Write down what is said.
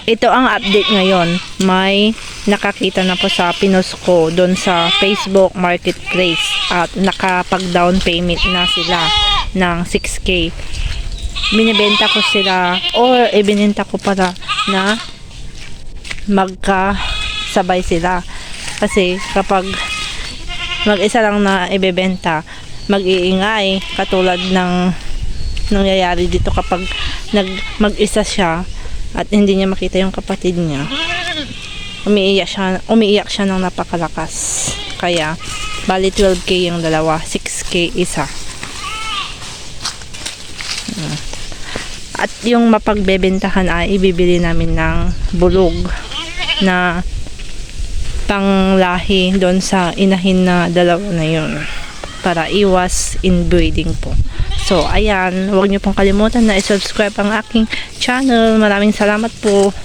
ito ang update ngayon. May nakakita na po sa pinost ko doon sa Facebook Marketplace at nakapag-down payment na sila ng 6K. Binibenta ko sila or ibinenta ko para na magkasabay sila. Kasi kapag mag-isa lang na ibebenta, mag-iingay katulad ng nangyayari dito kapag mag-isa siya at hindi niya makita yung kapatid niya. Umiiyak siya ng napakalakas. Kaya bali 12K yung dalawa, 6K isa. At yung mapagbebentahan ay ibibili namin ng bulog na panglahi doon sa inahin na dalawa na yun para iwas inbreeding po. So, ayan, huwag niyo pong kalimutan na i-subscribe ang aking channel. Maraming salamat po.